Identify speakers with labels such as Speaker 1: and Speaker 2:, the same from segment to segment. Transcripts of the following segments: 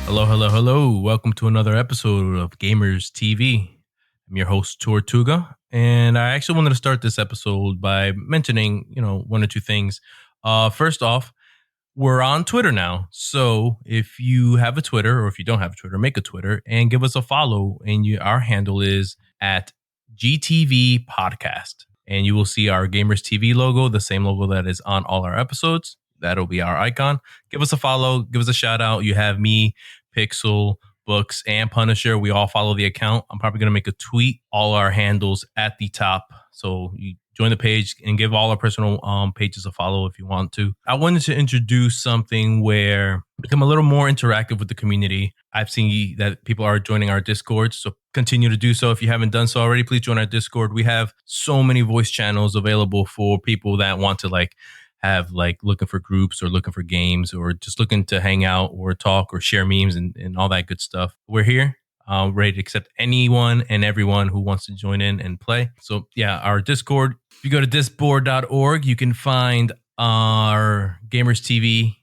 Speaker 1: Hello, hello, hello. Welcome to another episode of Gamers TV. I'm your host, Tortuga, and I actually wanted to start this episode by mentioning, one or two things. First off, we're on Twitter now. So if you have a Twitter or if you don't have a Twitter, make a Twitter and give us a follow. And our handle is at GTV Podcast. And you will see our Gamers TV logo, the same logo that is on all our episodes. That'll be our icon. Give us a follow. Give us a shout out. You have me, Pixel, Books, and Punisher. We all follow the account. I'm probably going to make a tweet, all our handles at the top. So you join the page and give all our personal pages a follow if you want to. I wanted to introduce something where become a little more interactive with the community. I've seen that people are joining our Discord, so continue to do so. If you haven't done so already, please join our Discord. We have so many voice channels available for people that want to have looking for groups or looking for games or just looking to hang out or talk or share memes and all that good stuff. We're here. Ready to accept anyone and everyone who wants to join in and play. So yeah, our Discord. If you go to disboard.org, you can find our Gamers TV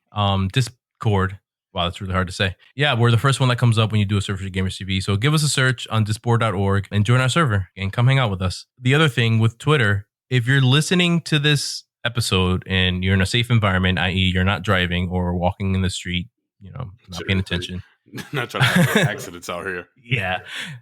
Speaker 1: Discord. Wow, that's really hard to say. Yeah, we're the first one that comes up when you do a search for Gamers TV. So give us a search on disboard.org and join our server and come hang out with us. The other thing with Twitter, if you're listening to this episode and you're in a safe environment, i.e. you're not driving or walking in the street, not paying attention.
Speaker 2: Not trying to have accidents out here.
Speaker 1: Yeah.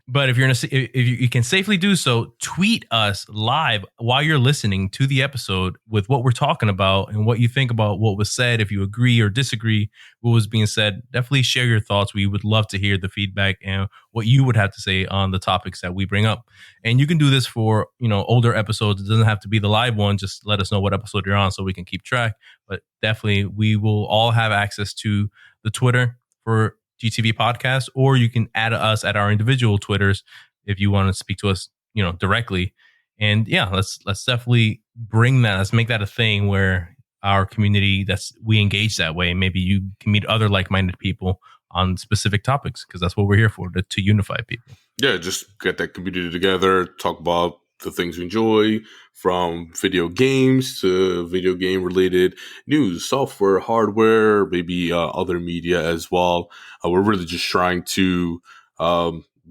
Speaker 1: But if you can safely do so, tweet us live while you're listening to the episode with what we're talking about and what you think about what was said. If you agree or disagree what was being said, definitely share your thoughts. We would love to hear the feedback and what you would have to say on the topics that we bring up. And you can do this for, older episodes. It doesn't have to be the live one. Just let us know what episode you're on so we can keep track. But definitely we will all have access to the Twitter for GTV podcast, or you can add us at our individual Twitters if you want to speak to us, directly. And yeah, let's definitely bring that. Let's make that a thing where our community we engage that way. Maybe you can meet other like-minded people on specific topics because that's what we're here for, to unify people.
Speaker 2: Yeah, just get that community together, talk about the things we enjoy, from video games to video game related news, software, hardware, maybe other media as well. We're really just trying to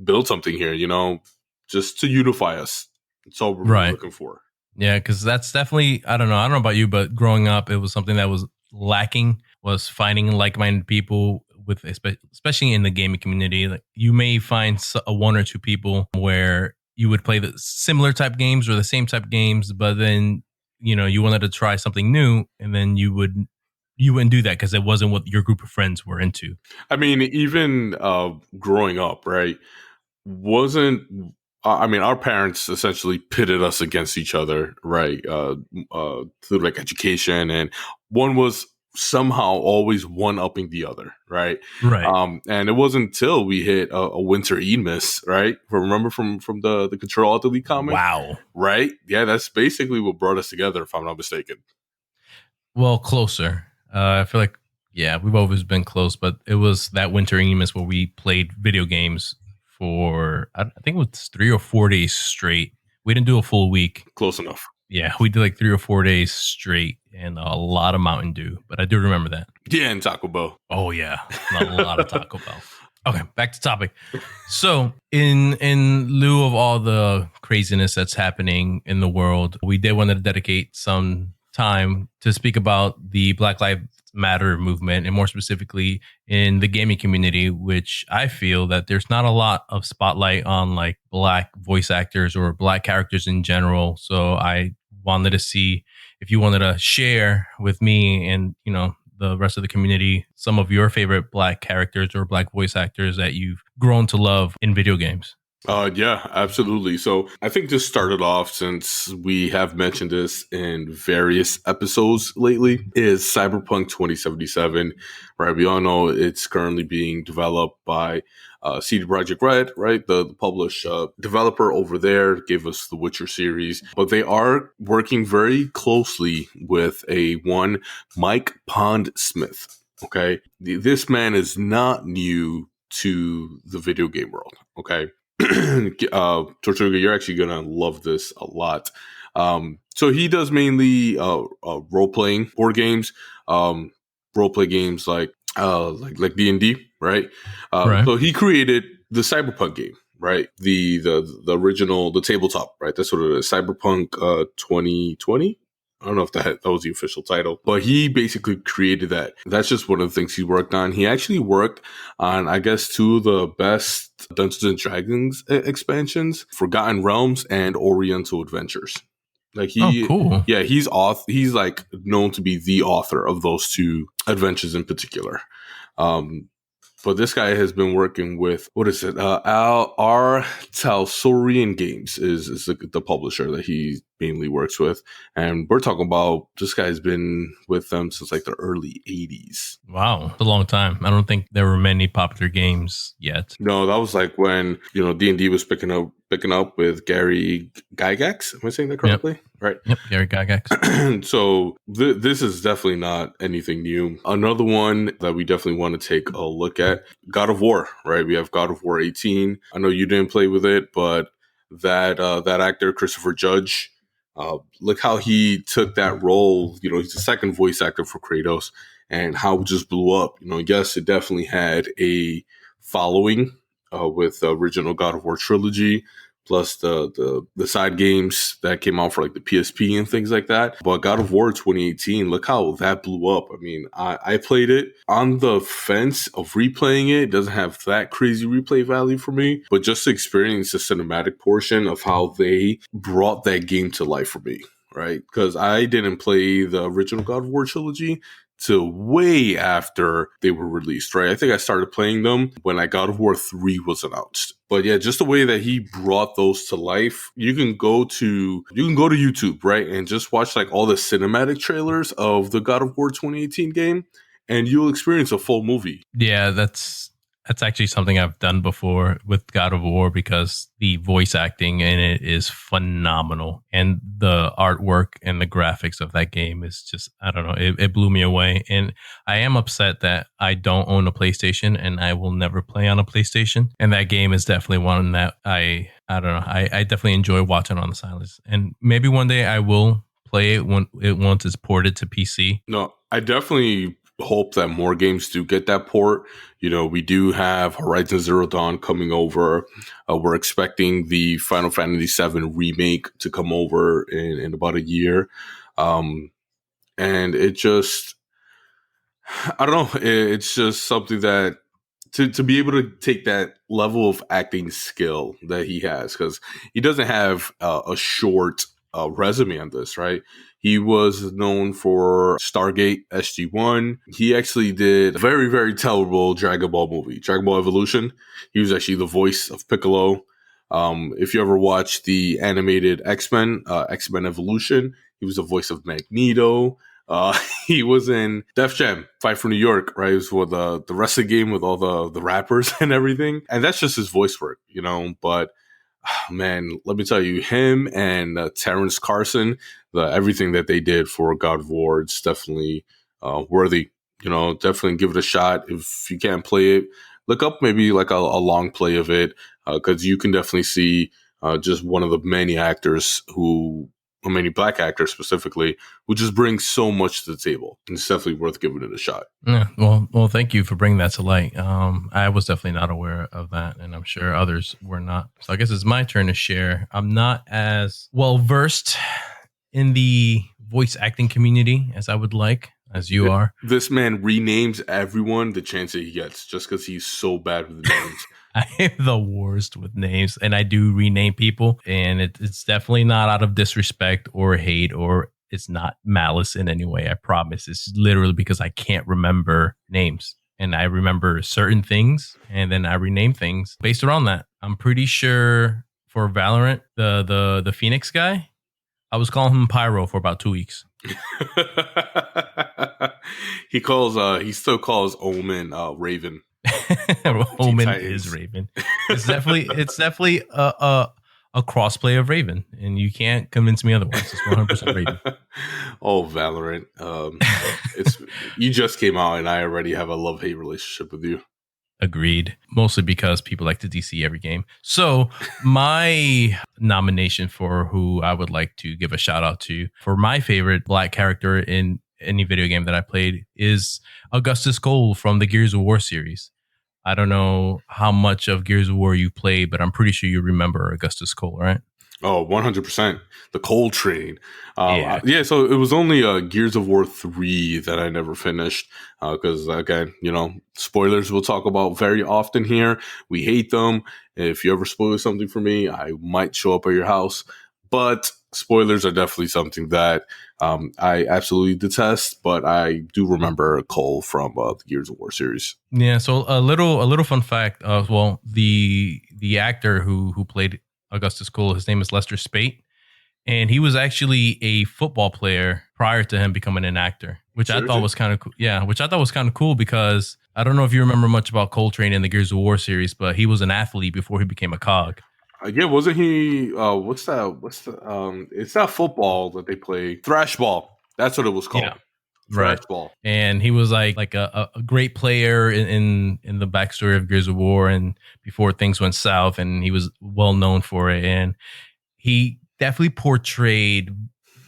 Speaker 2: build something here, just to unify us. That's all we're really looking for.
Speaker 1: Yeah, because that's definitely, I don't know about you, but growing up, it was something that was lacking, was finding like-minded people with, especially in the gaming community. Like, you may find one or two people where you would play the similar type games or the same type games, but then, you wanted to try something new and then you wouldn't do that because it wasn't what your group of friends were into.
Speaker 2: I mean, even growing up, right, our parents essentially pitted us against each other, right, through education, and one was somehow always one-upping the other, right? And it wasn't until we hit a Winter Emus, right? Remember from the Control Alt Delete comic?
Speaker 1: Wow.
Speaker 2: Right? Yeah, that's basically what brought us together, if I'm not mistaken.
Speaker 1: Well, closer. I feel like, yeah, we've always been close, but it was that Winter Emus where we played video games for, I think it was 3 or 4 days straight. We didn't do a full week.
Speaker 2: Close enough.
Speaker 1: Yeah, we did 3 or 4 days straight and a lot of Mountain Dew, but I do remember that.
Speaker 2: Yeah, and Taco Bell.
Speaker 1: Oh, yeah. A lot of Taco Bell. Okay, back to topic. So in lieu of all the craziness that's happening in the world, we did want to dedicate some time to speak about the Black Lives Matter movement, and more specifically in the gaming community, which I feel that there's not a lot of spotlight on Black voice actors or Black characters in general. So I wanted to see if you wanted to share with me and, the rest of the community some of your favorite Black characters or Black voice actors that you've grown to love in video games.
Speaker 2: Yeah, absolutely. So I think just started off, since we have mentioned this in various episodes lately, is Cyberpunk 2077, right? We all know it's currently being developed by CD Projekt Red, right? The published developer over there gave us the Witcher series, but they are working very closely with one Mike Pondsmith. Okay, this man is not new to the video game world. Okay. Tortuga, you're actually gonna love this a lot. So he does mainly role-playing board games, role-play games like like D&D, right?
Speaker 1: Right.
Speaker 2: So he created the Cyberpunk game, right? The original, the tabletop, right? That's what it is. Cyberpunk 2020. I don't know if that was the official title, but he basically created that. That's just one of the things he worked on. He actually worked on, I guess, two of the best Dungeons and Dragons expansions, Forgotten Realms and Oriental Adventures. Like
Speaker 1: Oh, cool.
Speaker 2: yeah, he's like known to be the author of those two adventures in particular. Um, but this guy has been working with, what is it? R. Talsorian Games is the publisher that he mainly works with. And we're talking about this guy's been with them since like the early 80s.
Speaker 1: Wow. It's a long time. I don't think there were many popular games yet.
Speaker 2: No, that was like when, D&D was picking up with Gary Gygax. Am I saying that
Speaker 1: Yep.
Speaker 2: correctly? Right.
Speaker 1: Yep. Gary Gygax.
Speaker 2: So this is definitely not anything new. Another one that we definitely want to take a look at, God of War, right? We have God of War 18. I know you didn't play with it, but that actor, Christopher Judge, look how he took that role. He's the second voice actor for Kratos, and how it just blew up. Yes, it definitely had a following with the original God of War trilogy, plus the side games that came out for like the PSP and things like that. But God of War 2018, look how that blew up. I mean, I played it on the fence of replaying it. It doesn't have that crazy replay value for me, but just to experience the cinematic portion of how they brought that game to life for me. Right, because I didn't play the original God of War trilogy till way after they were released, right? I think I started playing them when God of War 3 was announced. But yeah, just the way that he brought those to life, you can go to YouTube, right? And just watch like all the cinematic trailers of the God of War 2018 game, and you'll experience a full movie.
Speaker 1: Yeah, that's actually something I've done before with God of War because the voice acting in it is phenomenal, and the artwork and the graphics of that game is just, I don't know, it blew me away. And I am upset that I don't own a PlayStation and I will never play on a PlayStation. And that game is definitely one that I don't know, I definitely enjoy watching on the silence. And maybe one day I will play it once it's ported to PC.
Speaker 2: No, I definitely hope that more games do get that port. We do have Horizon Zero Dawn coming over. We're expecting the Final Fantasy VII remake to come over in about a year. And it just, I don't know, it's just something that to be able to take that level of acting skill that he has, because he doesn't have a short resume on this, right? He was known for Stargate SG-1. He actually did a very, very terrible Dragon Ball movie, Dragon Ball Evolution. He was actually the voice of Piccolo. If you ever watched the animated X-Men, X-Men Evolution, he was the voice of Magneto. He was in Def Jam, Fight for New York, right? It was for the rest of the game with all the rappers and everything. And that's just his voice work, but man, let me tell you, him and Terrence Carson, everything that they did for God of War, it's definitely worthy. Definitely give it a shot. If you can't play it, look up maybe like a long play of it, because you can definitely see just one of the many actors many black actors specifically, who just bring so much to the table. And it's definitely worth giving it a shot.
Speaker 1: Yeah, well, thank you for bringing that to light. I was definitely not aware of that, and I'm sure others were not. So I guess it's my turn to share. I'm not as well versed in the voice acting community as I would like, as you are.
Speaker 2: This man renames everyone the chance that he gets just because he's so bad with the names.
Speaker 1: I am the worst with names, and I do rename people, and it's definitely not out of disrespect or hate, or it's not malice in any way. I promise. It's literally because I can't remember names, and I remember certain things, and then I rename things based around that. I'm pretty sure for Valorant, the Phoenix guy, I was calling him Pyro for about 2 weeks.
Speaker 2: He still calls Omen Raven.
Speaker 1: Omen is Raven. It's definitely a crossplay of Raven, and you can't convince me otherwise. It's 100% Raven.
Speaker 2: Oh, Valorant! You just came out, and I already have a love-hate relationship with you.
Speaker 1: Agreed. Mostly because people like to DC every game. So my nomination for who I would like to give a shout out to for my favorite black character in any video game that I played is Augustus Cole from the Gears of War series. I don't know how much of Gears of War you played, but I'm pretty sure you remember Augustus Cole, right?
Speaker 2: Oh, 100%. The Cold Train.
Speaker 1: Yeah.
Speaker 2: Yeah, so it was only Gears of War 3 that I never finished. Because, again, spoilers we'll talk about very often here. We hate them. If you ever spoil something for me, I might show up at your house. But spoilers are definitely something that I absolutely detest. But I do remember Cole from the Gears of War series.
Speaker 1: Yeah, so a little fun fact. Well, the actor who played Augustus Cole, his name is Lester Spate, and he was actually a football player prior to him becoming an actor, which I thought
Speaker 2: Seriously?
Speaker 1: was kind of cool. Yeah, which I thought was kind of cool because I don't know if you remember much about Coltrane in the Gears of War series, but he was an athlete before he became a cog.
Speaker 2: Yeah, wasn't he? What's that? What's the? It's not football that they play. Thrash ball. That's what it was
Speaker 1: Yeah,
Speaker 2: called. Thrash
Speaker 1: right.
Speaker 2: ball.
Speaker 1: And he was like a great player in the backstory of Gears of War, and before things went south, and he was well known for it. And he definitely portrayed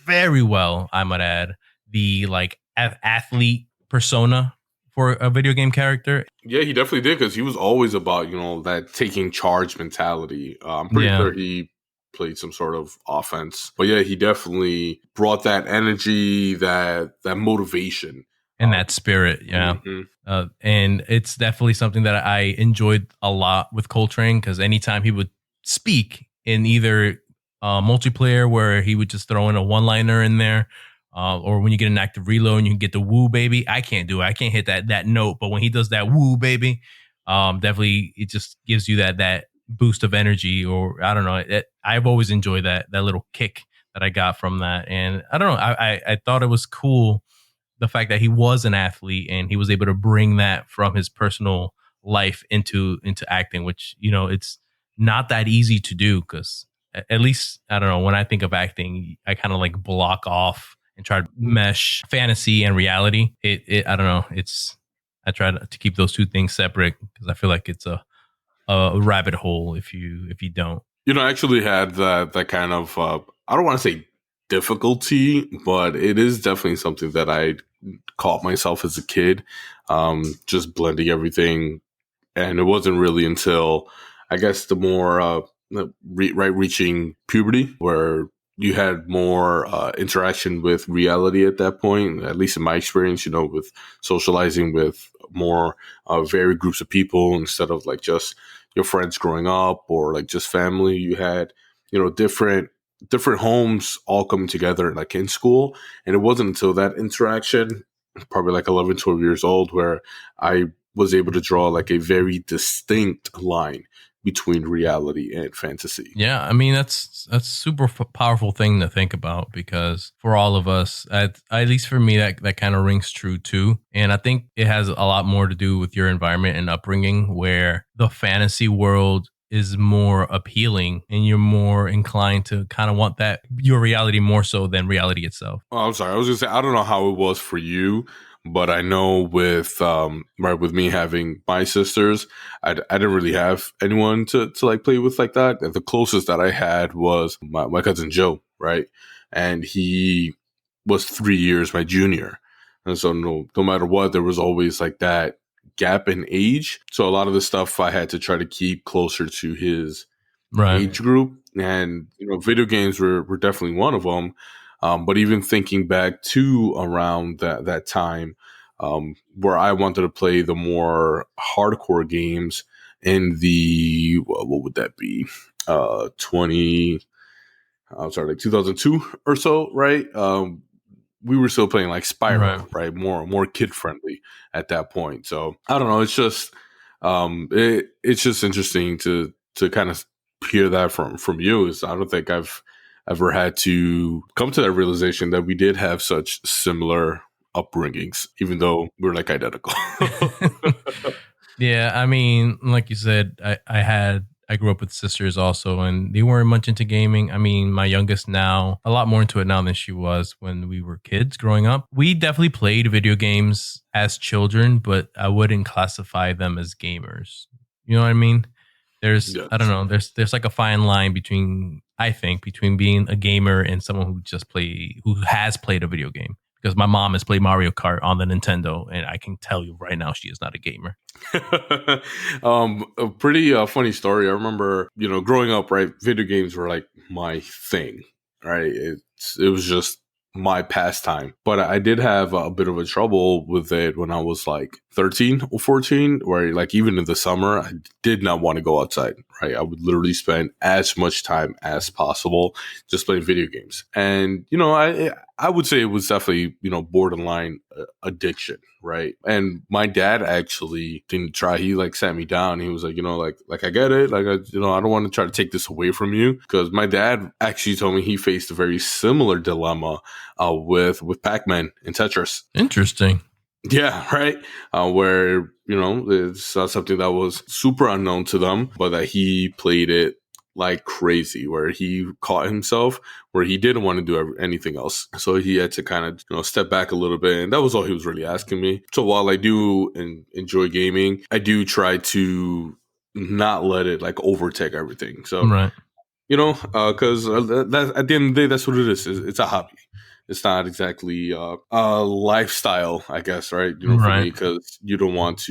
Speaker 1: very well, I might add, the like athlete persona for a video game character.
Speaker 2: Yeah, he definitely did because he was always about that taking charge mentality. I'm pretty
Speaker 1: Yeah,
Speaker 2: sure he played some sort of offense, but yeah, he definitely brought that energy, that motivation.
Speaker 1: and that spirit. Yeah.
Speaker 2: Mhm.
Speaker 1: And it's definitely something that I enjoyed a lot with Coltrane because anytime he would speak in either multiplayer where he would just throw in a one liner in there, or when you get an active reload and you can get the woo baby. I can't do it. I can't hit that note. But when he does that woo baby, definitely it just gives you that boost of energy. Or I don't know. I've always enjoyed that little kick that I got from that. And I don't know. I thought it was cool the fact that he was an athlete and he was able to bring that from his personal life into acting, which it's not that easy to do because at least I don't know, when I think of acting I kind of like block off and try to mesh fantasy and reality. It I don't know, it's I try to keep those two things separate because I feel like it's a rabbit hole if you don't.
Speaker 2: I actually had that kind of I don't want to say difficulty, but it is definitely something that I caught myself as a kid, just blending everything. And it wasn't really until I guess the more reaching puberty where you had more interaction with reality at that point. At least in my experience, with socializing with more varied groups of people instead of like just your friends growing up or like just family. You had different homes all coming together like in school, and it wasn't until that interaction, probably like 11, 12 years old, where I was able to draw like a very distinct line between reality and fantasy.
Speaker 1: Yeah, I mean that's super powerful thing to think about because for all of us, at least for me, that kind of rings true too. And I think it has a lot more to do with your environment and upbringing, where the fantasy world is more appealing and you're more inclined to kind of want that your reality more so than reality itself.
Speaker 2: Oh, I'm sorry. I was gonna say I don't know how it was for you, but I know with right with me having my sisters, I didn't really have anyone to like play with like that. And the closest that I had was my cousin Joe, right? And he was 3 years my junior, and so no matter what, there was always like that gap in age. So a lot of the stuff I had to try to keep closer to his
Speaker 1: Right.
Speaker 2: age group, and video games were definitely one of them. But even thinking back to around that time, where I wanted to play the more hardcore games in the what would that be? 20. I'm sorry, like 2002 or so, right? We were still playing like
Speaker 1: Right.
Speaker 2: Spyro, right? More kid friendly at that point. So I don't know. It's just it's just interesting to kind of hear that from you. Is I don't think I've ever had to come to that realization that we did have such similar upbringings, even though we're like identical.
Speaker 1: Yeah, I mean, like you said, I grew up with sisters also, and they weren't much into gaming. I mean, my youngest now, a lot more into it now than she was when we were kids growing up. We definitely played video games as children, but I wouldn't classify them as gamers. You know what I mean? I don't
Speaker 2: Yes.
Speaker 1: know, there's like a fine line between, I think, between being a gamer and someone who has played a video game. because my mom has played Mario Kart on the Nintendo, and I can tell you right now she is not a gamer.
Speaker 2: A pretty funny story. I remember, growing up, right? Video games were like my thing, right? It was just my pastime. But I did have a bit of a trouble with it when I was like 13 or 14, where like even in the summer, I did not want to go outside, right? I would literally spend as much time as possible just playing video games. And, I would say it was definitely, borderline addiction, right? And my dad actually didn't try. He like sat me down. He was like, like I get it. Like, I don't want to try to take this away from you, because my dad actually told me he faced a very similar dilemma with Pac-Man and Tetris.
Speaker 1: Interesting.
Speaker 2: Yeah, right. Where, it's something that was super unknown to them, but that he played it like crazy, where he caught himself where he didn't want to do anything else. So he had to kind of, step back a little bit. And that was all he was really asking me. So while I do enjoy gaming, I do try to not let it like overtake everything. So,
Speaker 1: Right.
Speaker 2: because that at the end of the day, that's what it is. It's a hobby. It's not exactly a lifestyle, I guess, right? For me,
Speaker 1: Right.
Speaker 2: because you don't want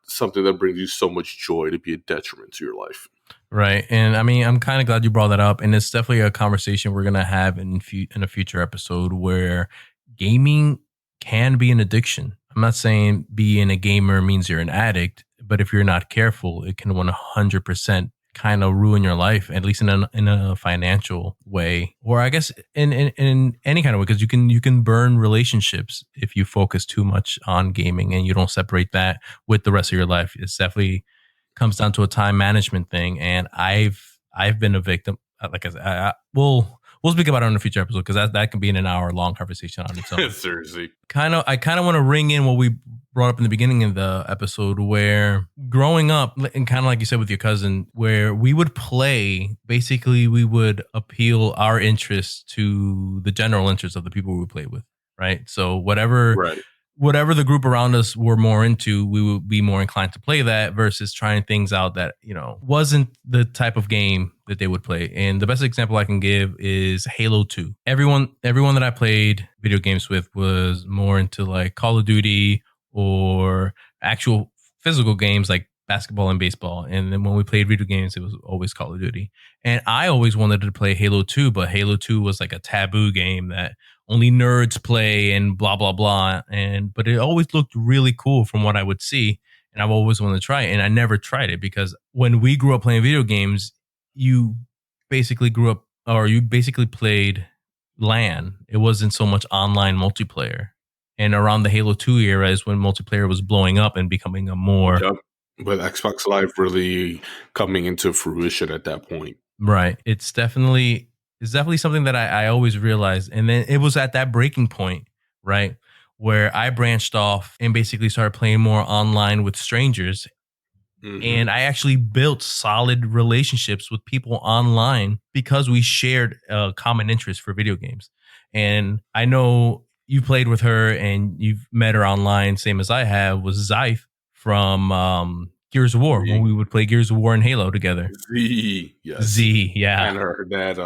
Speaker 2: something that brings you so much joy to be a detriment to your life.
Speaker 1: Right. And I mean, I'm kind of glad you brought that up. And it's definitely a conversation we're going to have in a future episode where gaming can be an addiction. I'm not saying being a gamer means you're an addict, but if you're not careful, it can 100% kind of ruin your life, at least in a financial way, or I guess in any kind of way, because you can burn relationships if you focus too much on gaming and you don't separate that with the rest of your life. It's definitely comes down to a time management thing, and I've been a victim. Like I said, we'll speak about it in a future episode, because that can be an hour long conversation on its own.
Speaker 2: Seriously.
Speaker 1: I kind of want to ring in what we brought up in the beginning of the episode, where growing up, and kind of like you said with your cousin, where we would play, basically we would appeal our interests to the general interests of the people we play with, right? So
Speaker 2: Right.
Speaker 1: whatever the group around us were more into, we would be more inclined to play that versus trying things out that, wasn't the type of game that they would play. And the best example I can give is Halo 2. Everyone that I played video games with was more into like Call of Duty or actual physical games like basketball and baseball. And then when we played video games, it was always Call of Duty. And I always wanted to play Halo 2, but Halo 2 was like a taboo game that only nerds play and blah blah blah, but it always looked really cool from what I would see, and I've always wanted to try it, and I never tried it because when we grew up playing video games, you basically grew up, or you basically played LAN. It wasn't so much online multiplayer, and around the Halo 2 era is when multiplayer was blowing up and becoming a more
Speaker 2: Yep. But Xbox Live really coming into fruition at that point.
Speaker 1: right. It's definitely something that I always realized. And then it was at that breaking point, right? Where I branched off and basically started playing more online with strangers. And I actually built solid relationships with people online because we shared a common interest for video games. And I know you played with her and you've met her online, same as I have, was Zyph from Gears of War, when we would play Gears of War and Halo together.
Speaker 2: Z, yes.
Speaker 1: Z, yeah.
Speaker 2: And her dad,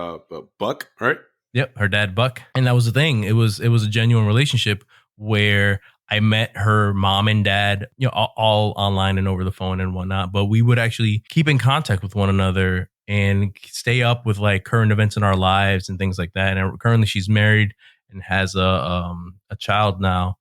Speaker 2: Buck, right?
Speaker 1: Yep, her dad Buck. And that was the thing. It was a genuine relationship where I met her mom and dad, all online and over the phone and whatnot. But we would actually keep in contact with one another and stay up with like current events in our lives and things like that. And currently she's married and has a child now.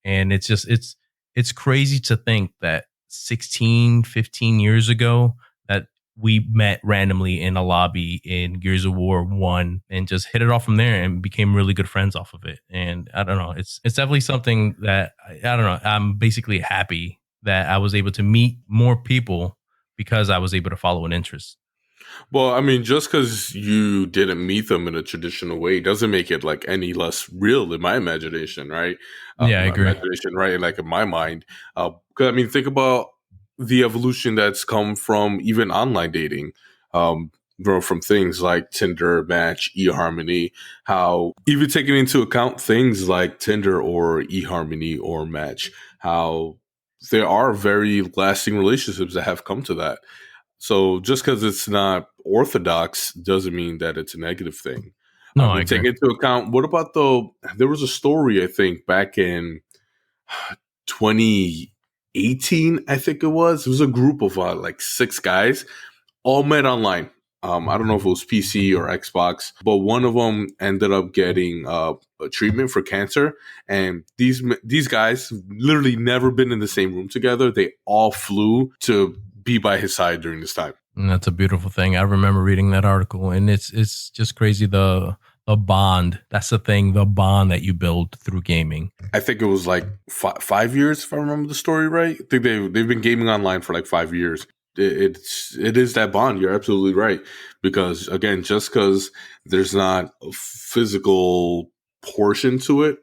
Speaker 1: And it's crazy to think that 16, 15 years ago that we met randomly in a lobby in Gears of War 1 and just hit it off from there and became really good friends off of it. And I don't know, it's definitely something that I don't know. I'm basically happy that I was able to meet more people because I was able to follow an interest.
Speaker 2: Well, I mean, just because you didn't meet them in a traditional way doesn't make it like any less real in my imagination, right?
Speaker 1: Yeah, I
Speaker 2: My
Speaker 1: agree.
Speaker 2: imagination, right? Like in my mind, because I mean, think about the evolution that's come from even online dating, from things like Tinder, Match, eHarmony. How even taking into account things like Tinder or eHarmony or Match, how there are very lasting relationships that have come to that. So just because it's not orthodox doesn't mean that it's a negative thing.
Speaker 1: No,
Speaker 2: I
Speaker 1: I
Speaker 2: mean, take
Speaker 1: agree.
Speaker 2: into account, what about there was a story, I think, back in 2018, I think it was. It was a group of like 6 guys all met online. I don't know if it was PC or Xbox, but one of them ended up getting a treatment for cancer. And these guys literally never been in the same room together. They all flew to be by his side during this time.
Speaker 1: And that's a beautiful thing. I remember reading that article, and it's just crazy the bond. That's the thing, the bond that you build through gaming.
Speaker 2: I think it was like 5 years, if I remember the story right. I think they've been gaming online for like 5 years. It is that bond. You're absolutely right, because again, just because there's not a physical portion to it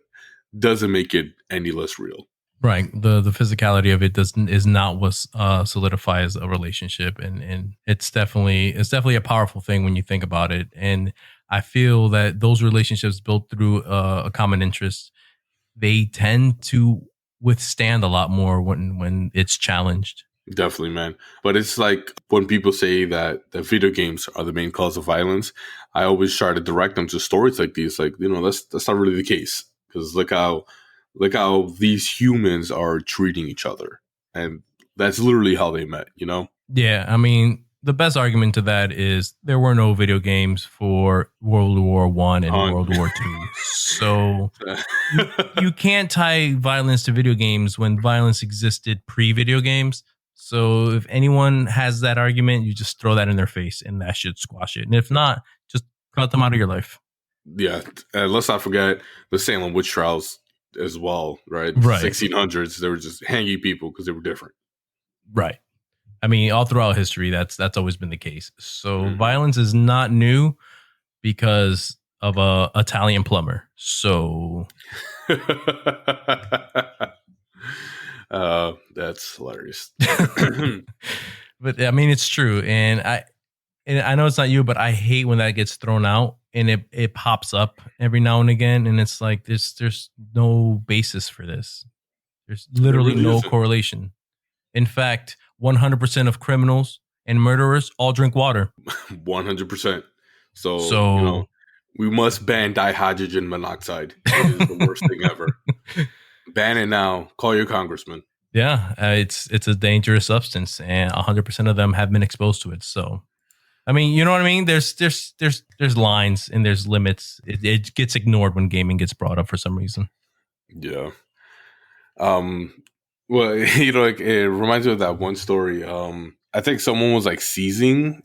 Speaker 2: doesn't make it any less real.
Speaker 1: Right. The physicality of it doesn't is not what solidifies a relationship, and it's definitely a powerful thing when you think about it. And I feel that those relationships built through a common interest, they tend to withstand a lot more when it's challenged.
Speaker 2: Definitely, man. But it's like when people say that video games are the main cause of violence, I always try to direct them to stories like these. Like, that's not really the case, because look how these humans are treating each other, and that's literally how they met.
Speaker 1: Yeah, I mean, the best argument to that is there were no video games for World War I and
Speaker 2: On
Speaker 1: World War II. So you can't tie violence to video games when violence existed pre-video games. So if anyone has that argument, you just throw that in their face and that should squash it. And if not, just cut them out of your life.
Speaker 2: yeah, let's not forget the Salem witch trials as well, right?
Speaker 1: Right.
Speaker 2: 1600s, they were just hanging people because they were different.
Speaker 1: Right. I mean, all throughout history, that's always been the case. So
Speaker 2: Mhm.
Speaker 1: violence is not new because of a Italian plumber. So
Speaker 2: That's hilarious.
Speaker 1: but I mean, it's true, and I know it's not you, but I hate when that gets thrown out and it pops up every now and again, and it's like there's no basis for this. There's
Speaker 2: There
Speaker 1: literally
Speaker 2: really
Speaker 1: no
Speaker 2: isn't.
Speaker 1: correlation. In fact, 100% of criminals and murderers all drink water.
Speaker 2: 100%. So,
Speaker 1: So
Speaker 2: we must ban dihydrogen monoxide. It is the worst thing ever. Ban it now. Call your congressman.
Speaker 1: yeah, it's a dangerous substance, and 100% of them have been exposed to it. So I mean, you know what I mean? There's lines and there's limits. It gets ignored when gaming gets brought up for some reason.
Speaker 2: Yeah. Um, well, like it reminds me of that one story. I think someone was like seizing,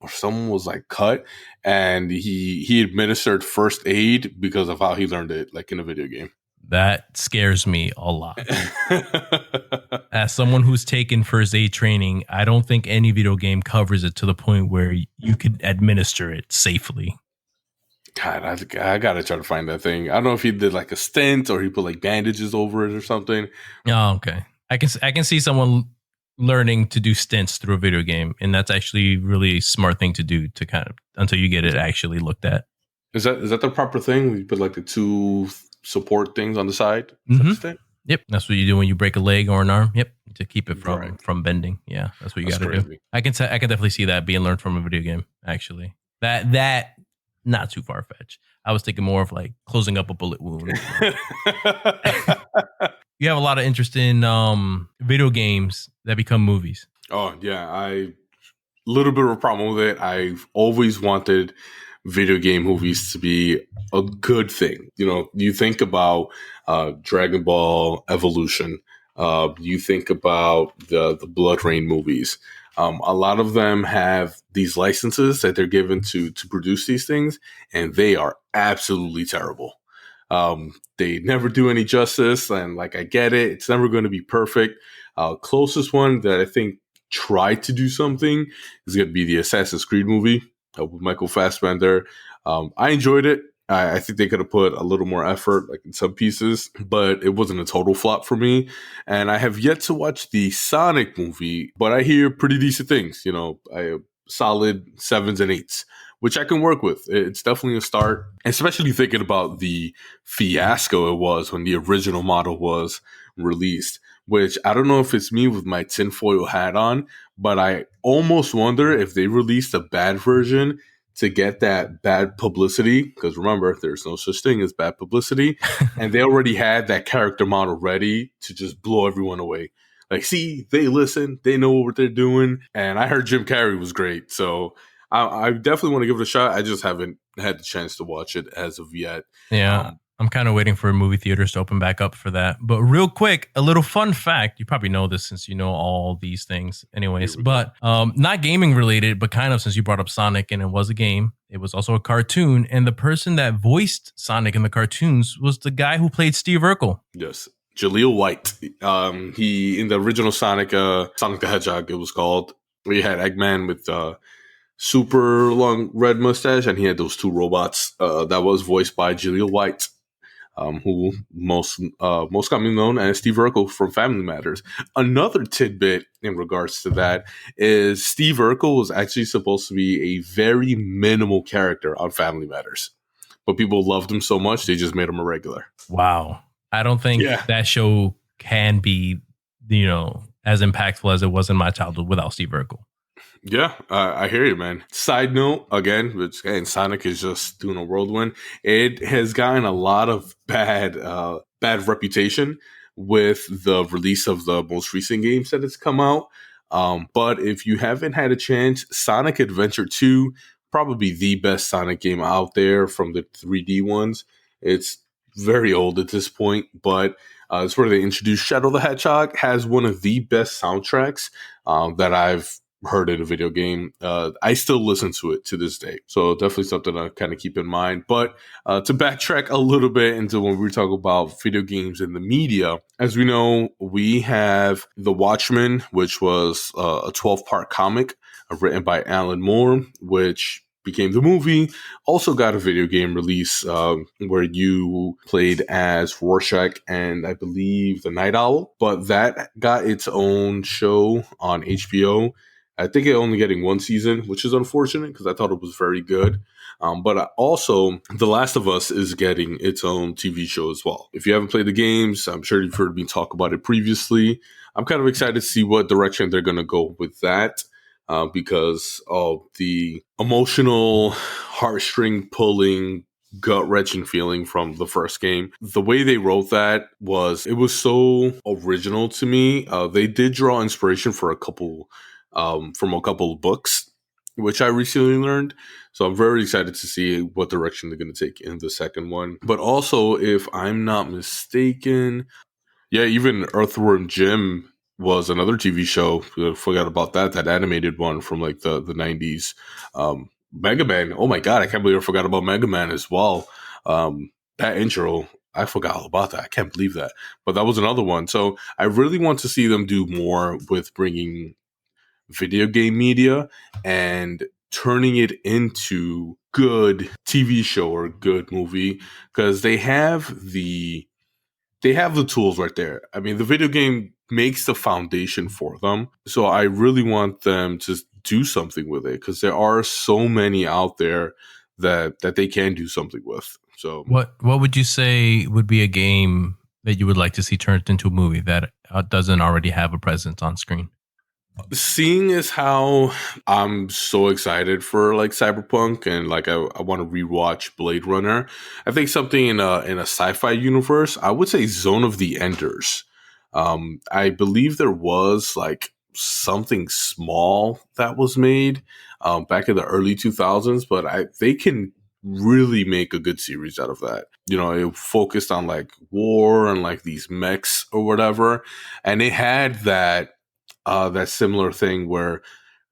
Speaker 2: or someone was like cut, and he administered first aid because of how he learned it, like in a video game.
Speaker 1: That scares me a lot. As someone who's taken first aid training, I don't think any video game covers it to the point where you could administer it safely.
Speaker 2: God, I gotta try to find that thing. I don't know if he did like a stint or he put like bandages over it or something.
Speaker 1: Oh, okay. I can see someone learning to do stints through a video game, and that's actually really smart thing to do to kind of until you get it actually looked at.
Speaker 2: Is that the proper thing? We put like the two support things on the side. Is that
Speaker 1: Mm-hmm.
Speaker 2: the thing?
Speaker 1: Yep, that's what you do when you break a leg or an arm. Yep, to keep it
Speaker 2: Right.
Speaker 1: from bending. Yeah, that's what you
Speaker 2: That's
Speaker 1: got to do.
Speaker 2: crazy.
Speaker 1: I can definitely see that being learned from a video game. Actually, that not too far fetched. I was thinking more of like closing up a bullet wound. You have a lot of interest in video games that become movies.
Speaker 2: Oh yeah, I little bit of a problem with it. I've always wanted video game movies to be a good thing. You think about Dragon Ball Evolution. You think about the Blood Rain movies. A lot of them have these licenses that they're given to produce these things, and they are absolutely terrible. They never do any justice, and like I get it, it's never going to be perfect. Closest one that I think tried to do something is going to be the Assassin's Creed movie with Michael Fassbender. I enjoyed it. I think they could have put a little more effort, like in some pieces, but it wasn't a total flop for me. And I have yet to watch the Sonic movie, but I hear pretty decent things. I solid 7s and 8s, which I can work with. It's definitely a start, especially thinking about the fiasco it was when the original model was released. Which I don't know if it's me with my tinfoil hat on, but I almost wonder if they released a bad version to get that bad publicity, because remember, there's no such thing as bad publicity, and they already had that character model ready to just blow everyone away. Like, see, they listen, they know what they're doing, and I heard Jim Carrey was great, so I definitely want to give it a shot. I just haven't had the chance to watch it as of yet.
Speaker 1: Yeah, I'm kind of waiting for movie theaters to open back up for that. But real quick, a little fun fact. You probably know this since you know all these things anyways. But not gaming related, but kind of since you brought up Sonic and it was a game. It was also a cartoon. And the person that voiced Sonic in the cartoons was the guy who played Steve Urkel.
Speaker 2: Yes. Jaleel White. He, in the original Sonic the Hedgehog, it was called, where you had Eggman with super long red mustache, and he had those two robots. That was voiced by Jaleel White, who most commonly known as Steve Urkel from Family Matters. Another tidbit in regards to that is Steve Urkel was actually supposed to be a very minimal character on Family Matters, but people loved him so much they just made him a regular.
Speaker 1: Wow. I don't think that show can be, as impactful as it was in my childhood without Steve Urkel.
Speaker 2: Yeah, I hear you, man. Side note, again, Sonic is just doing a whirlwind. It has gotten a lot of bad reputation with the release of the most recent games that has come out. But if you haven't had a chance, Sonic Adventure 2, probably the best Sonic game out there from the 3D ones. It's very old at this point, but it's where they introduced Shadow the Hedgehog, has one of the best soundtracks that I've heard in a video game. I still listen to it to this day. So definitely something to kind of keep in mind. But to backtrack a little bit into when we talk about video games and the media, as we know, we have The Watchmen, which was a 12-part comic written by Alan Moore, which became the movie. Also got a video game release where you played as Rorschach and I believe the Night Owl, but that got its own show on HBO. I think it only getting one season, which is unfortunate because I thought it was very good. But also, The Last of Us is getting its own TV show as well. If you haven't played the games, I'm sure you've heard me talk about it previously. I'm kind of excited to see what direction they're going to go with that. Because of the emotional, heartstring pulling, gut-wrenching feeling from the first game. The way they wrote that was so original to me. They did draw inspiration for from a couple of books, which I recently learned. So I'm very excited to see what direction they're going to take in the second one. But also, if I'm not mistaken, even Earthworm Jim was another TV show. I forgot about that animated one from like the 90s. Mega Man. Oh my God, I can't believe I forgot about Mega Man as well. That intro, I forgot all about that. I can't believe that. But that was another one. So I really want to see them do more with bringing video game media and turning it into good TV show or good movie, because they have the tools right there. I mean, the video game makes the foundation for them. So I really want them to do something with it, because there are so many out there that they can do something with. So
Speaker 1: what would you say would be a game that you would like to see turned into a movie that doesn't already have a presence on screen?
Speaker 2: Seeing as how I'm so excited for like Cyberpunk, and like I want to rewatch Blade Runner, I think something in a sci-fi universe, I would say Zone of the Enders. I believe there was like something small that was made back in the early 2000s, but they can really make a good series out of that. It focused on like war and like these mechs or whatever, and it had that similar thing where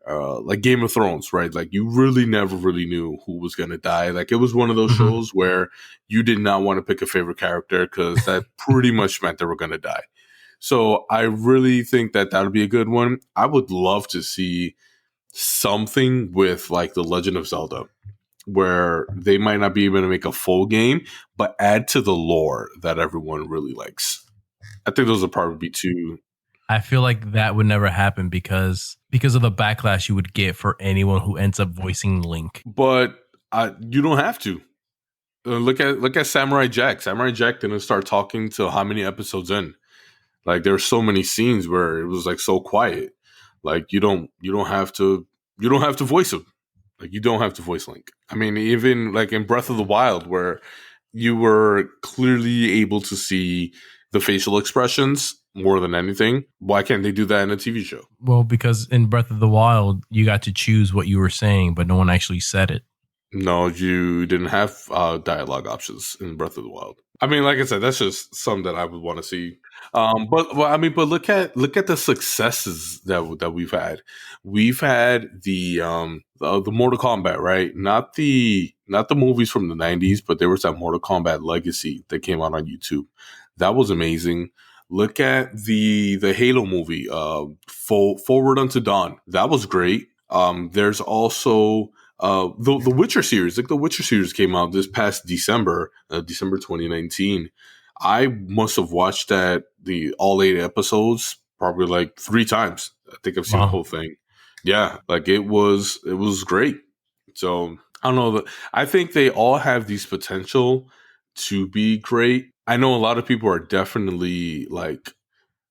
Speaker 2: like Game of Thrones, right? Like you really never really knew who was going to die. Like it was one of those shows where you did not want to pick a favorite character, because that pretty much meant they were going to die. So I really think that would be a good one. I would love to see something with like The Legend of Zelda, where they might not be able to make a full game, but add to the lore that everyone really likes. I think those would probably be two.
Speaker 1: I feel like that would never happen because of the backlash you would get for anyone who ends up voicing Link.
Speaker 2: But you don't have to. Look at Samurai Jack. Samurai Jack didn't start talking till how many episodes in? Like there's so many scenes where it was like so quiet. Like you don't have to voice him. Like you don't have to voice link. I mean, even like in Breath of the Wild, where you were clearly able to see the facial expressions more than anything. Why can't they do that in a TV show?
Speaker 1: Well, because in Breath of the Wild, you got to choose what you were saying, but no one actually said it.
Speaker 2: No, you didn't have dialogue options in Breath of the Wild. I mean, like I said, that's just some that I would want to see. But well, I mean, but look at the successes that we've had. We've had the Mortal Kombat, right? Not the movies from the '90s, but there was that Mortal Kombat Legacy that came out on YouTube. That was amazing. Look at the Halo movie, Forward Unto Dawn. That was great. There's also the Witcher series. Like the Witcher series came out this past December, December 2019. I must have watched that the all 8 episodes probably like 3 times. I think I've seen the
Speaker 1: Wow.
Speaker 2: whole thing. Yeah, like it was great. So I don't know. I think they all have these potential to be great. I know a lot of people are definitely like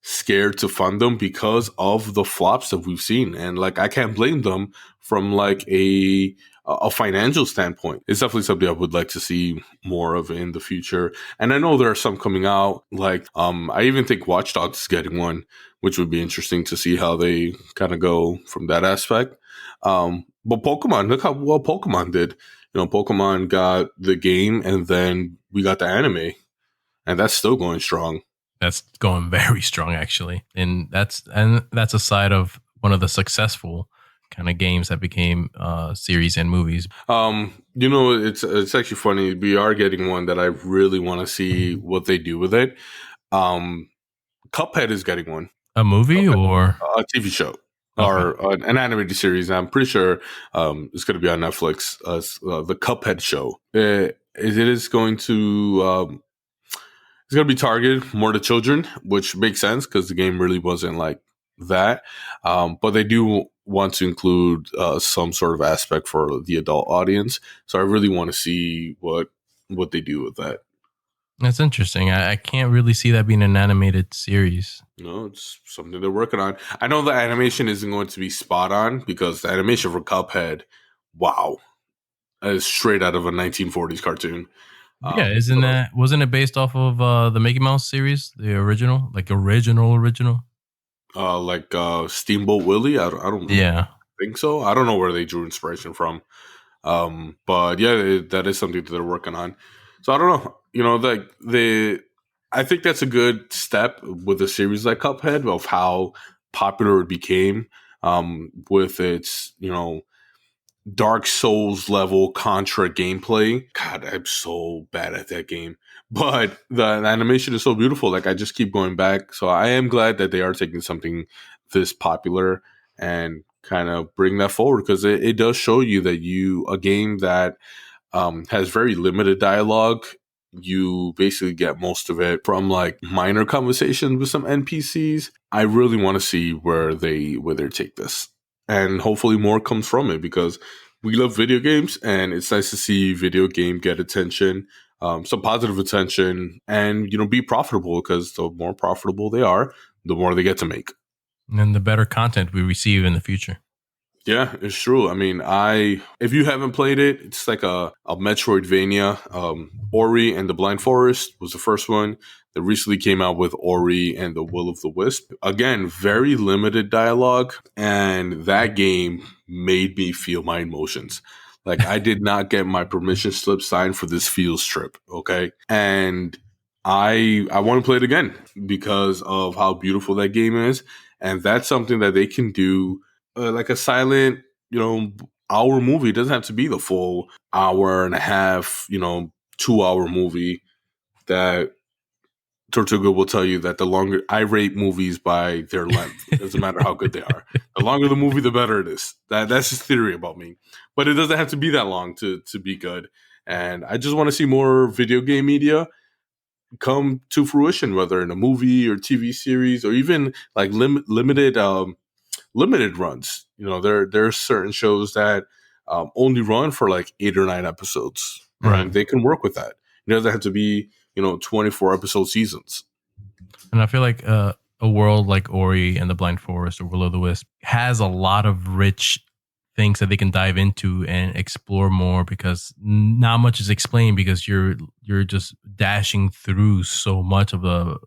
Speaker 2: scared to fund them because of the flops that we've seen, and like I can't blame them from like a financial standpoint. It's definitely something I would like to see more of in the future. And I know there are some coming out. Like I even think Watch Dogs is getting one, which would be interesting to see how they kind of go from that aspect. But Pokemon, look how well Pokemon did. Pokemon got the game, and then we got the anime, and that's still going strong.
Speaker 1: That's going very strong, actually, and that's a side of one of the successful kind of games that became series and movies.
Speaker 2: It's actually funny. We are getting one that I really want to see what they do with it. Um, Cuphead is getting one.
Speaker 1: A movie
Speaker 2: Cuphead,
Speaker 1: or
Speaker 2: a TV show
Speaker 1: okay,
Speaker 2: or an animated series. I'm pretty sure it's going to be on Netflix. The Cuphead show. It is going to. It's going to be targeted more to children, which makes sense because the game really wasn't like that. But they do want to include some sort of aspect for the adult audience. So I really want to see what they do with that.
Speaker 1: that's interesting. I can't really see that being an animated series.
Speaker 2: It's something they're working on. I know the animation isn't going to be spot on because the animation for Cuphead, wow, is straight out of a 1940s cartoon.
Speaker 1: Yeah, isn't
Speaker 2: So
Speaker 1: that wasn't it based off of the Mickey Mouse series, the original, like original?
Speaker 2: like Steamboat Willie, I don't
Speaker 1: Yeah,
Speaker 2: think so. I don't know where they drew inspiration from. But yeah, that is something that they're working on. So I don't know. I think that's a good step with a series like Cuphead of how popular it became. With its Dark Souls level Contra gameplay. God, I'm so bad at that game. But the animation is so beautiful. Like I just keep going back. So I am glad that they are taking something this popular and kind of bring that forward because it does show you that a game that has very limited dialogue. You basically get most of it from like minor conversations with some NPCs. I really want to see where they take this, and hopefully more comes from it because we love video games, and it's nice to see video game get attention, some positive attention, and be profitable because the more profitable they are, the more they get to make.
Speaker 1: and then the better content we receive in the future.
Speaker 2: Yeah, it's true. I mean, if you haven't played it, it's like a Metroidvania. Ori and the Blind Forest was the first one. That recently came out with Ori and the Will of the Wisp. Again, very limited dialogue, and that game made me feel my emotions. Like I did not get my permission slip signed for this field trip, okay? And I want to play it again because of how beautiful that game is, and that's something that they can do like a silent, hour movie. It doesn't have to be the full hour and a half, 2 hour movie that Tortuga will tell you that the longer I rate movies by their length. It doesn't matter how good they are. The longer the movie, the better it is. That's his theory about me. But it doesn't have to be that long to be good. And I just want to see more video game media come to fruition, whether in a movie or TV series or even like limited runs. There are certain shows that only run for like 8 or 9 episodes,
Speaker 1: Right.
Speaker 2: and they can work with that. It doesn't have to be 24 episode seasons.
Speaker 1: And I feel like a world like Ori and the Blind Forest or Will o' the Wisp has a lot of rich things that they can dive into and explore more, because not much is explained, because you're just dashing through so much of the,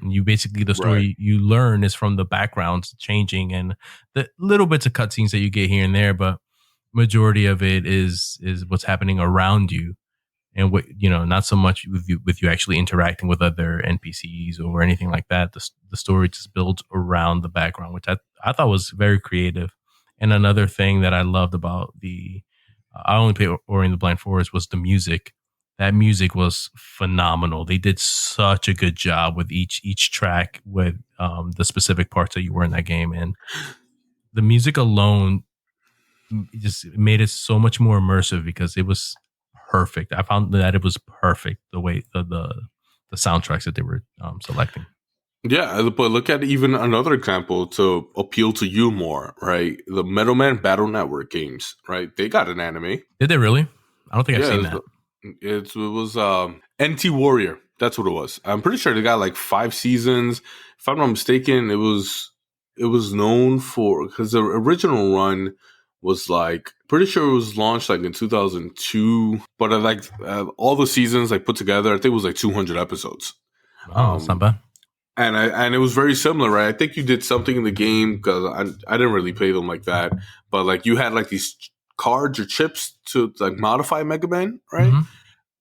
Speaker 1: you basically, the
Speaker 2: Right.
Speaker 1: story you learn is from the backgrounds changing and the little bits of cutscenes that you get here and there, but majority of it is what's happening around you, and what, not so much with you actually interacting with other NPCs or anything like that. The story just builds around the background, which I thought was very creative. And another thing that I loved about the I only played Ori and the Blind Forest was the music. That music was phenomenal. They did such a good job with each track, with the specific parts that you were in that game, and the music alone it just made it so much more immersive, because it was perfect. I found that it was perfect, the way the soundtracks that they were selecting.
Speaker 2: Yeah, but look at even another example to appeal to you more, right? The Metal Man Battle Network games, right? They got an anime.
Speaker 1: Did they really? I don't think I've
Speaker 2: Yeah,
Speaker 1: seen that.
Speaker 2: it was NT Warrior. That's what it was. I'm pretty sure they got like 5 seasons. If I'm not mistaken, it was known for because the original run was like pretty sure it was launched like in 2002, but all the seasons like put together, I think it was like 200 episodes.
Speaker 1: Oh, that's not bad.
Speaker 2: And it was very similar, right? I think you did something in the game because I didn't really play them like that, but like you had like these cards or chips to like modify Mega Man, right?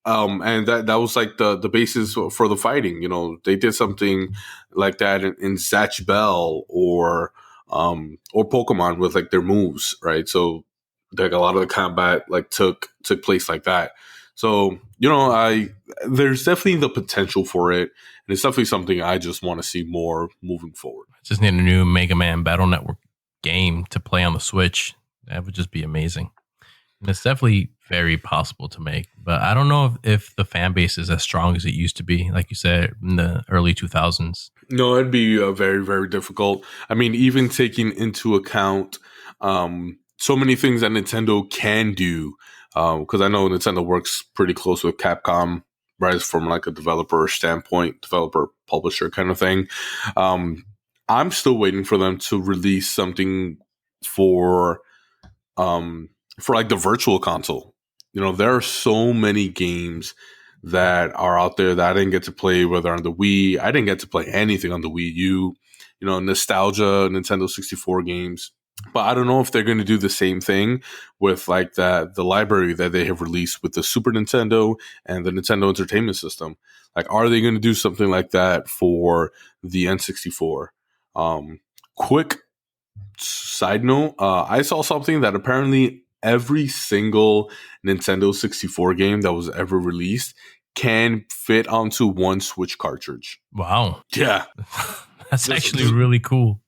Speaker 1: Hmm.
Speaker 2: And that was like the basis for the fighting. You know, they did something like that in Zatch Bell or Pokemon with like their moves, right? So like a lot of the combat like took place like that. So I there's definitely the potential for it, and it's definitely something I just want to see more moving forward.
Speaker 1: I just need a new Mega Man Battle Network game to play on the Switch. That would just be amazing. And it's definitely very possible to make, but I don't know if the fan base is as strong as it used to be, like you said, in the early 2000s.
Speaker 2: No, it'd be very, very difficult. I mean, even taking into account so many things that Nintendo can do, because I know Nintendo works pretty close with Capcom, right, from like a developer standpoint, developer publisher kind of thing. Um, I'm still waiting for them to release something for for like the virtual console. There are so many games that are out there that I didn't get to play, whether on the Wii. I didn't get to play anything on the Wii U, nostalgia, Nintendo 64 games. But I don't know if they're going to do the same thing with like the library that they have released with the Super Nintendo and the Nintendo Entertainment System. Like, are they going to do something like that for the N64? Quick side note, I saw something that apparently every single Nintendo 64 game that was ever released can fit onto one Switch cartridge.
Speaker 1: Wow.
Speaker 2: Yeah,
Speaker 1: That's
Speaker 2: just,
Speaker 1: actually
Speaker 2: just
Speaker 1: really cool.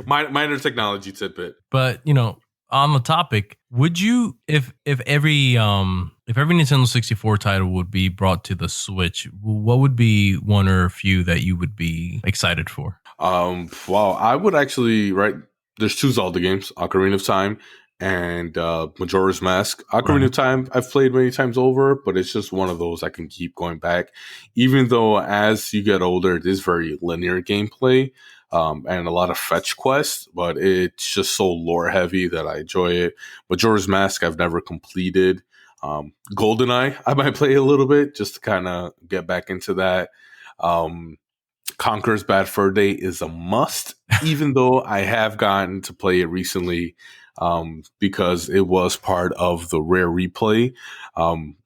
Speaker 2: minor technology tidbit.
Speaker 1: But on the topic, would you, if every Nintendo 64 title would be brought to the Switch, what would be one or a few that you would be excited for?
Speaker 2: Wow, I would actually, right. There's two Zelda games, Ocarina of Time and Majora's Mask. Ocarina
Speaker 1: Right.
Speaker 2: of Time, I've played many times over, but it's just one of those I can keep going back. Even though as you get older, it is very linear gameplay and a lot of fetch quests, but it's just so lore heavy that I enjoy it. Majora's Mask, I've never completed. GoldenEye, I might play a little bit just to kind of get back into that. Um, Conker's Bad Fur Day is a must, even though I have gotten to play it recently because it was part of the Rare Replay,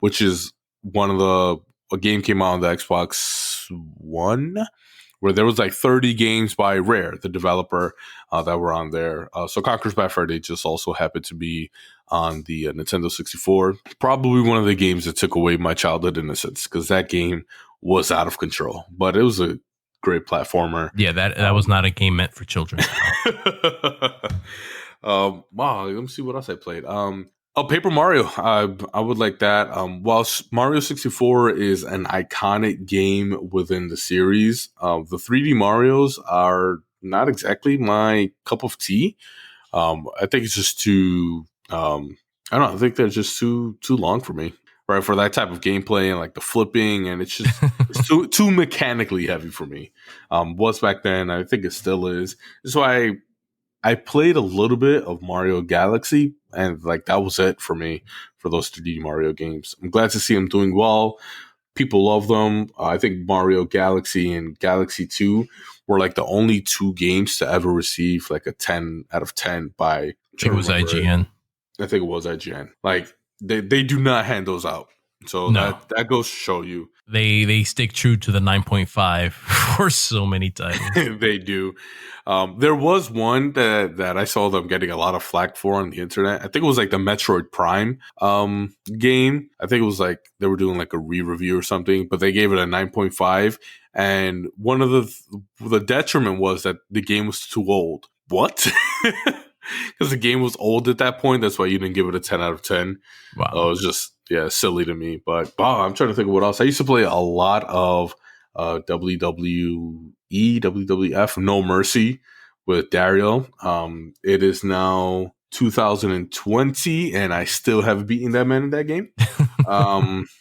Speaker 2: which is one of a game came out on the Xbox One where there was like 30 games by Rare, the developer that were on there. So Conker's Bad Fur Day just also happened to be on the Nintendo 64. Probably one of the games that took away my childhood innocence because that game was out of control, but it was a great platformer.
Speaker 1: Yeah, that was not a game meant for children at all.
Speaker 2: Wow, let me see what else I played. Paper Mario. I would like that. While Mario 64 is an iconic game within the series, the 3D Marios are not exactly my cup of tea. I think it's just too. I don't know. I think they're just too long for me, right? For that type of gameplay and like the flipping, and it's too mechanically heavy for me. Was back then. I think it still is. That's why I played a little bit of Mario Galaxy, and like that was it for me for those 3D Mario games. I'm glad to see them doing well. People love them. I think Mario Galaxy and Galaxy 2 were like the only two games to ever receive like a 10 out of 10 by, I'm
Speaker 1: I think
Speaker 2: trying
Speaker 1: it
Speaker 2: to
Speaker 1: was
Speaker 2: remember it.
Speaker 1: IGN.
Speaker 2: I think it was IGN. Like they do not hand those out. So
Speaker 1: No,
Speaker 2: that goes to show you.
Speaker 1: they stick true to the 9.5 for so many titles.
Speaker 2: They do. There was one that I saw them getting a lot of flack for on the internet. I think it was like the Metroid Prime game. I think it was like they were doing like a re-review or something, but they gave it a 9.5. And one of the detriment was that the game was too old. What? Because the game was old at that point. That's why you didn't give it a 10 out of 10. It
Speaker 1: Wow.
Speaker 2: was just, yeah, silly to me. But wow, I'm trying to think of what else. I used to play a lot of WWE, WWF, No Mercy with Dario. It is now 2020, and I still haven't beaten that man in that game.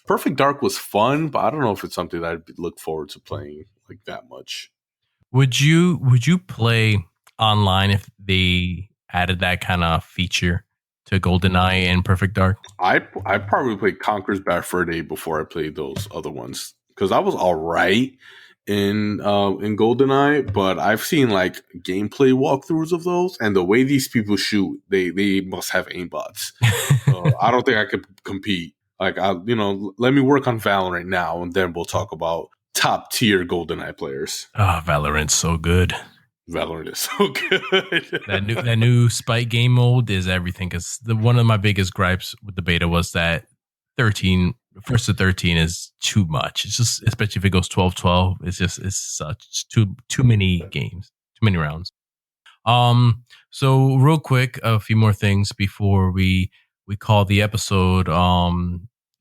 Speaker 2: Perfect Dark was fun, but I don't know if it's something that I'd look forward to playing like that much.
Speaker 1: Would you play online if they added that kind of feature to GoldenEye and Perfect Dark?
Speaker 2: I probably played Conker's Bad Fur Day before I played those other ones because I was all right in GoldenEye, but I've seen like gameplay walkthroughs of those, and the way these people shoot, they must have aimbots. So I don't think I could compete. Like let me work on Valorant now, and then we'll talk about top tier GoldenEye players.
Speaker 1: Valorant's so good.
Speaker 2: Valorant is so good.
Speaker 1: That new spike game mode is everything. Because one of my biggest gripes with the beta was that 13 first to 13 is too much. It's just, especially if it goes 12-12, it's such too many games, too many rounds. So real quick, a few more things before we call the episode.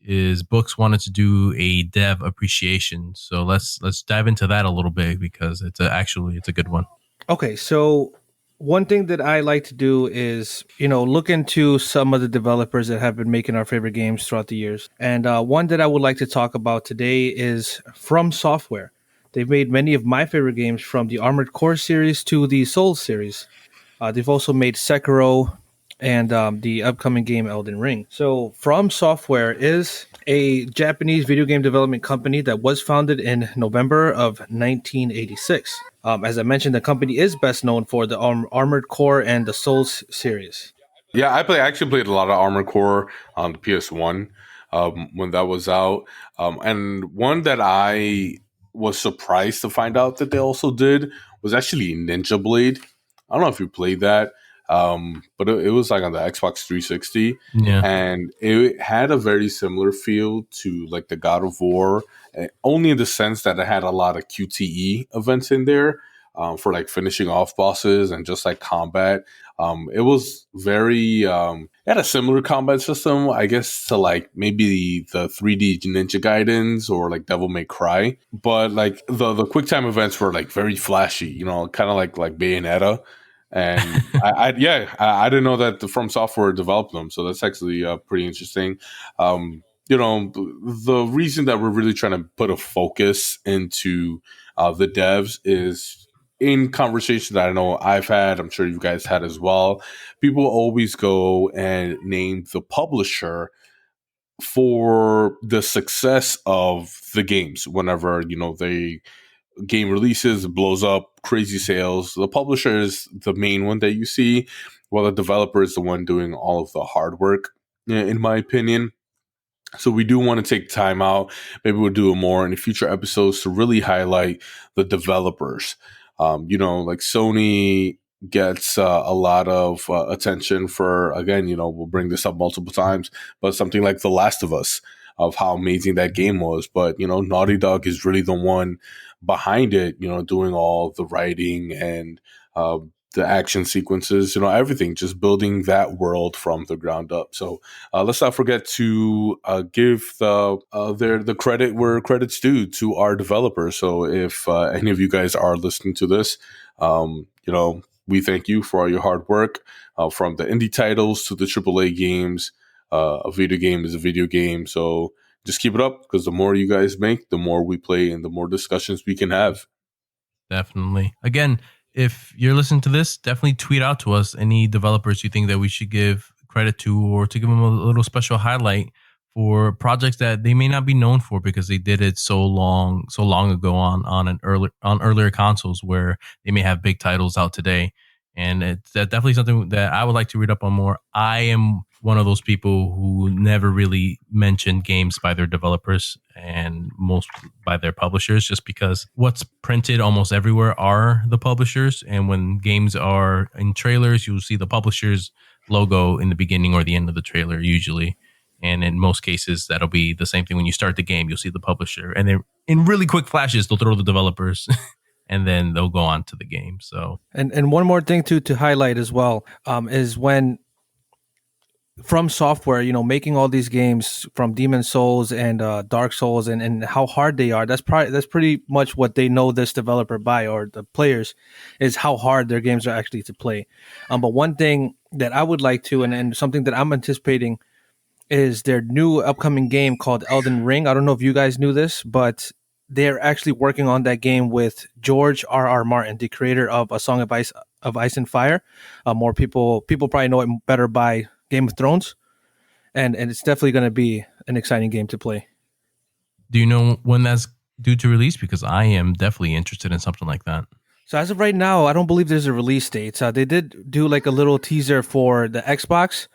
Speaker 1: Is Books wanted to do a dev appreciation, so let's dive into that a little bit because it's a good one.
Speaker 3: Okay, so one thing that I like to do is, look into some of the developers that have been making our favorite games throughout the years. And one that I would like to talk about today is FromSoftware. They've made many of my favorite games, from the Armored Core series to the Souls series. They've also made Sekiro and the upcoming game Elden Ring. So From Software is a Japanese video game development company that was founded in November of 1986. As I mentioned, the company is best known for the Armored Core and the Souls series.
Speaker 2: Yeah, I actually played a lot of Armored Core on the PS1 when that was out, and one that I was surprised to find out that they also did was actually Ninja Blade. I don't know if you played that, but it was like on the Xbox 360,
Speaker 1: Yeah.
Speaker 2: and it had a very similar feel to like the God of War, only in the sense that it had a lot of QTE events in there for like finishing off bosses and just like combat. It was very it had a similar combat system, I guess, to like maybe the 3D Ninja Gaidens or like Devil May Cry, but like the quick time events were like very flashy, kind of like Bayonetta. And I didn't know that the From Software developed them, so that's actually pretty interesting. The reason that we're really trying to put a focus into the devs is in conversations that I know I've had, I'm sure you guys had as well. People always go and name the publisher for the success of the games whenever they game releases, blows up, crazy sales. The publisher is the main one that you see, while the developer is the one doing all of the hard work, in my opinion. So we do want to take time out. Maybe we'll do it more in the future episodes to really highlight the developers. Like Sony gets a lot of attention for, again, we'll bring this up multiple times, but something like The Last of Us, of how amazing that game was. But, Naughty Dog is really the one behind it, doing all the writing and the action sequences, everything, just building that world from the ground up. So let's not forget to give the credit where credit's due to our developers. So if any of you guys are listening to this, we thank you for all your hard work, from the indie titles to the AAA games. A video game is a video game. So just keep it up, because the more you guys make, the more we play and the more discussions we can have.
Speaker 1: Definitely. Again, if you're listening to this, definitely tweet out to us any developers you think that we should give credit to, or to give them a little special highlight for projects that they may not be known for because they did it so long ago on earlier consoles where they may have big titles out today. And it's definitely something that I would like to read up on more. I am one of those people who never really mentioned games by their developers and most by their publishers, just because what's printed almost everywhere are the publishers. And when games are in trailers, you'll see the publisher's logo in the beginning or the end of the trailer usually. And in most cases, that'll be the same thing. When you start the game, you'll see the publisher. And then in really quick flashes, they'll throw the developers and then they'll go on to the game. So,
Speaker 3: and one more thing to highlight as well is when FromSoftware, making all these games from Demon Souls and Dark Souls, and how hard they are. That's pretty much what they know this developer by, or the players, is how hard their games are actually to play. But one thing that I would like to, and something that I'm anticipating, is their new upcoming game called Elden Ring. I don't know if you guys knew this, but they're actually working on that game with George R.R. Martin, the creator of A Song of Ice and Fire. More people probably know it better by Game of Thrones, and it's definitely going to be an exciting game to play.
Speaker 1: do you know when that's due to release? Because I am definitely interested in something like that.
Speaker 3: So as of right now, I don't believe there's a release date. They did do like a little teaser for the Xbox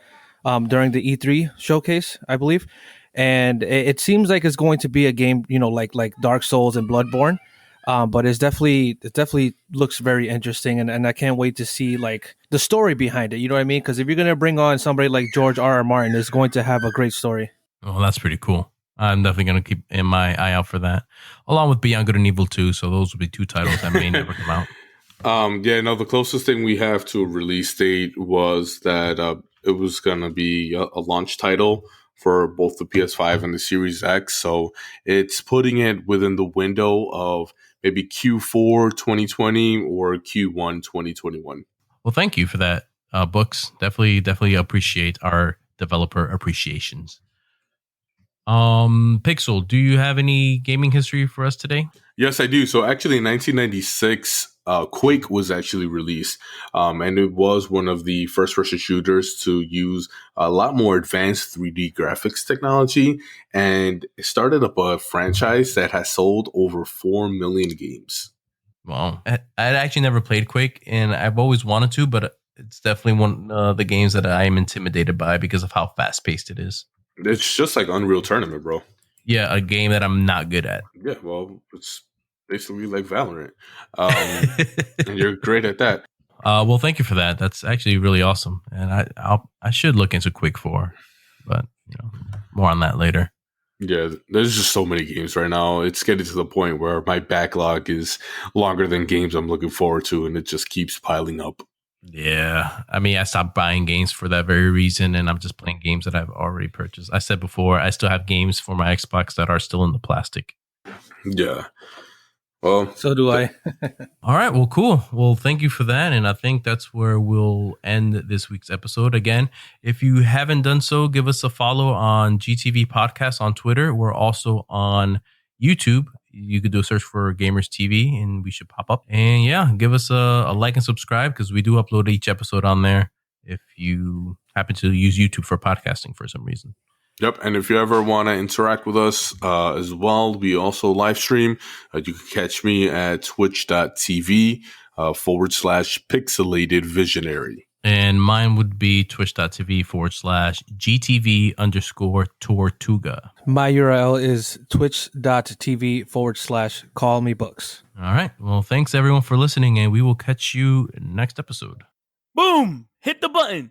Speaker 3: during the E3 showcase, I believe, and it seems like it's going to be a game, like Dark Souls and Bloodborne. But it definitely looks very interesting, and I can't wait to see like the story behind it. You know what I mean? Because if you're gonna bring on somebody like George R.R. Martin, it's going to have a great story.
Speaker 1: Oh, that's pretty cool. I'm definitely going to keep in my eye out for that, along with Beyond Good and Evil 2. So those will be two titles that may never come out.
Speaker 2: The closest thing we have to a release date was that it was going to be a launch title for both the PS5 and the Series X. So it's putting it within the window of maybe Q4 2020 or Q1 2021.
Speaker 1: Well, thank you for that, Books. Definitely appreciate our developer appreciations. Pixel, do you have any gaming history for us today?
Speaker 2: Yes, I do. So actually in 1996, Quake was actually released, and it was one of the first person shooters to use a lot more advanced 3D graphics technology, and it started up a franchise that has sold over 4 million games.
Speaker 1: Wow. I actually never played Quake, and I've always wanted to, but it's definitely one of the games that I am intimidated by because of how fast-paced it is.
Speaker 2: It's just like Unreal Tournament, bro.
Speaker 1: Yeah, a game that I'm not good at.
Speaker 2: Yeah, well, it's basically like Valorant. And you're great at that.
Speaker 1: Well, thank you for that. That's actually really awesome. And I should look into Quake 4, but more on that later.
Speaker 2: Yeah, there's just so many games right now. It's getting to the point where my backlog is longer than games I'm looking forward to, and it just keeps piling up.
Speaker 1: Yeah. I mean, I stopped buying games for that very reason, and I'm just playing games that I've already purchased. I said before, I still have games for my Xbox that are still in the plastic.
Speaker 2: Yeah. Well,
Speaker 3: so do I.
Speaker 1: All right. Well, cool. Well, thank you for that. And I think that's where we'll end this week's episode. Again, if you haven't done so, give us a follow on GTV Podcast on Twitter. We're also on YouTube. You could do a search for Gamers TV and we should pop up. And yeah, give us a like and subscribe because we do upload each episode on there if you happen to use YouTube for podcasting for some reason.
Speaker 2: Yep. And if you ever want to interact with us as well, we also live stream. You can catch me at twitch.tv /pixelated visionary.
Speaker 1: And mine would be twitch.tv /GTV_Tortuga.
Speaker 3: My URL is twitch.tv /callmebooks.
Speaker 1: All right. Well, thanks everyone for listening, and we will catch you next episode.
Speaker 4: Boom! Hit the button.